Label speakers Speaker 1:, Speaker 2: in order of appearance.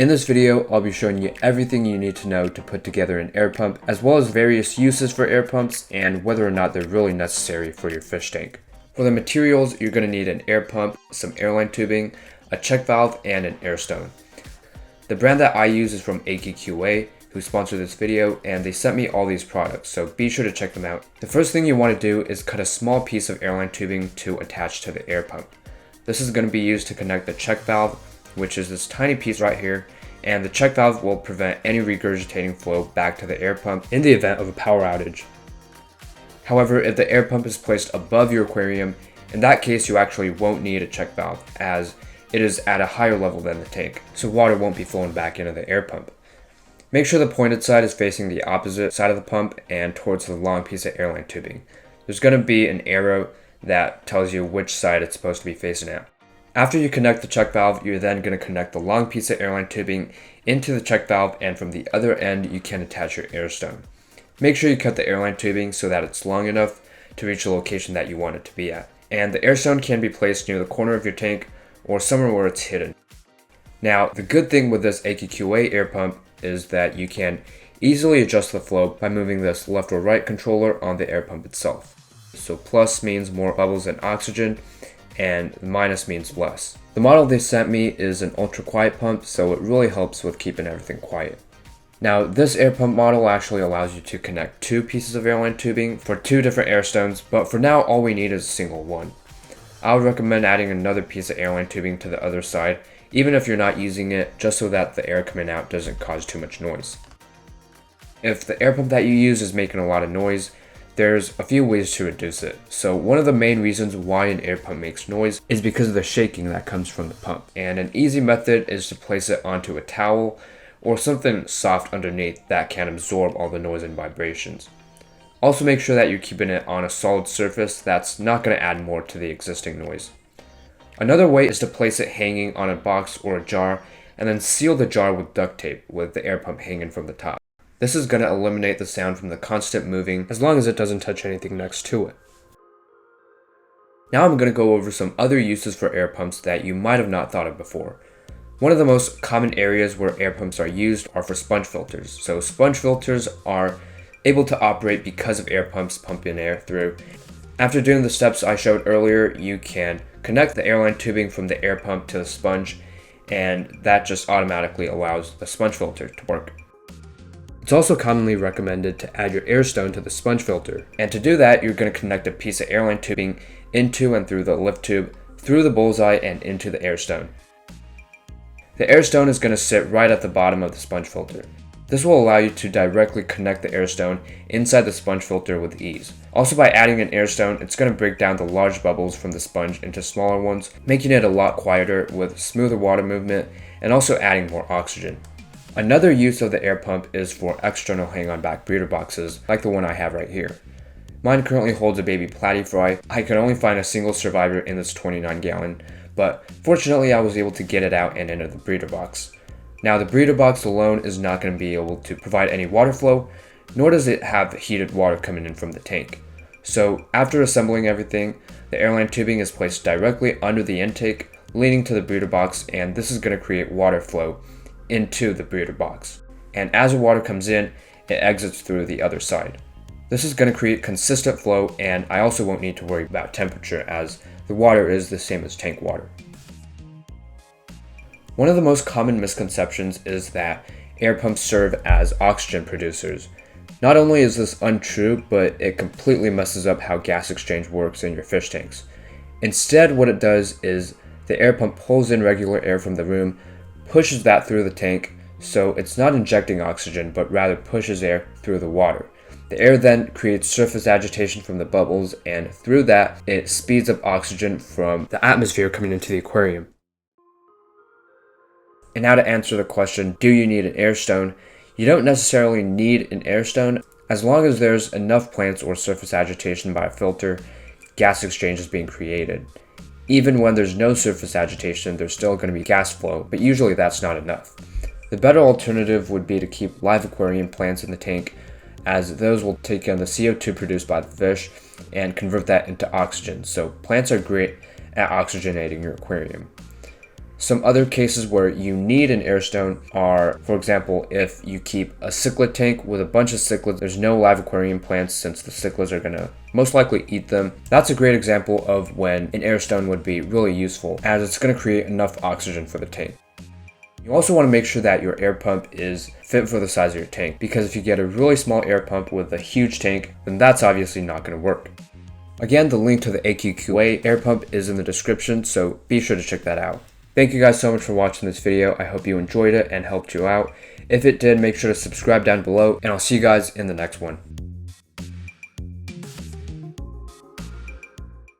Speaker 1: In this video, I'll be showing you everything you need to know to put together an air pump, as well as various uses for air pumps and whether or not they're really necessary for your fish tank. For the materials, you're going to need an air pump, some airline tubing, a check valve, and an airstone. The brand that I use is from AQA, who sponsored this video, and they sent me all these products, so be sure to check them out. The first thing you want to do is cut a small piece of airline tubing to attach to the air pump. This is going to be used to connect the check valve, which is this tiny piece right here, and the check valve will prevent any regurgitating flow back to the air pump in the event of a power outage. However, if the air pump is placed above your aquarium, in that case you actually won't need a check valve, as it is at a higher level than the tank, so water won't be flowing back into the air pump. Make sure the pointed side is facing the opposite side of the pump and towards the long piece of airline tubing. There's going to be an arrow that tells you which side it's supposed to be facing at. After you connect the check valve, you're then going to connect the long piece of airline tubing into the check valve, and from the other end you can attach your airstone. Make sure you cut the airline tubing so that it's long enough to reach the location that you want it to be at. And the airstone can be placed near the corner of your tank or somewhere where it's hidden. Now, the good thing with this AQA air pump is that you can easily adjust the flow by moving this left or right controller on the air pump itself. So plus means more bubbles and oxygen, and minus means less. The model they sent me is an ultra quiet pump, so it really helps with keeping everything quiet. Now, this air pump model actually allows you to connect two pieces of airline tubing for two different airstones, but for now all we need is a single one. I would recommend adding another piece of airline tubing to the other side, even if you're not using it, just so that the air coming out doesn't cause too much noise. If the air pump that you use is making a lot of noise, there's a few ways to reduce it. So one of the main reasons why an air pump makes noise is because of the shaking that comes from the pump. And an easy method is to place it onto a towel or something soft underneath that can absorb all the noise and vibrations. Also make sure that you're keeping it on a solid surface that's not going to add more to the existing noise. Another way is to place it hanging on a box or a jar and then seal the jar with duct tape with the air pump hanging from the top. This is going to eliminate the sound from the constant moving as long as it doesn't touch anything next to it. Now I'm going to go over some other uses for air pumps that you might have not thought of before. One of the most common areas where air pumps are used are for sponge filters. So sponge filters are able to operate because of air pumps pumping air through. After doing the steps I showed earlier, you can connect the airline tubing from the air pump to the sponge, and that just automatically allows the sponge filter to work. It's also commonly recommended to add your airstone to the sponge filter, and to do that you're going to connect a piece of airline tubing into and through the lift tube, through the bullseye, and into the airstone. The airstone is going to sit right at the bottom of the sponge filter. This will allow you to directly connect the airstone inside the sponge filter with ease. Also, by adding an airstone, it's going to break down the large bubbles from the sponge into smaller ones, making it a lot quieter with smoother water movement and also adding more oxygen. Another use of the air pump is for external hang-on back breeder boxes, like the one I have right here. Mine currently holds a baby platyfry. I could only find a single survivor in this 29-gallon, but fortunately I was able to get it out and into the breeder box. Now, the breeder box alone is not going to be able to provide any water flow, nor does it have heated water coming in from the tank. So after assembling everything, the airline tubing is placed directly under the intake, leading to the breeder box, and this is going to create water flow into the breeder box. And as the water comes in, it exits through the other side. This is going to create consistent flow, and I also won't need to worry about temperature as the water is the same as tank water. One of the most common misconceptions is that air pumps serve as oxygen producers. Not only is this untrue, but it completely messes up how gas exchange works in your fish tanks. Instead, what it does is the air pump pulls in regular air from the room, pushes that through the tank, so it's not injecting oxygen, but rather pushes air through the water. The air then creates surface agitation from the bubbles, and through that, it speeds up oxygen from the atmosphere coming into the aquarium. And now to answer the question, do you need an airstone? You don't necessarily need an airstone. As long as there's enough plants or surface agitation by a filter, gas exchange is being created. Even when there's no surface agitation, there's still going to be gas flow, but usually that's not enough. The better alternative would be to keep live aquarium plants in the tank, as those will take in the CO2 produced by the fish and convert that into oxygen. So plants are great at oxygenating your aquarium. Some other cases where you need an airstone are, for example, if you keep a cichlid tank with a bunch of cichlids, there's no live aquarium plants since the cichlids are gonna most likely eat them. That's a great example of when an airstone would be really useful, as it's gonna create enough oxygen for the tank. You also want to make sure that your air pump is fit for the size of your tank, because if you get a really small air pump with a huge tank, then that's obviously not going to work. Again, the link to the AQQA air pump is in the description, so be sure to check that out. Thank you guys so much for watching this video. I hope you enjoyed it and helped you out. If it did, make sure to subscribe down below, and I'll see you guys in the next one.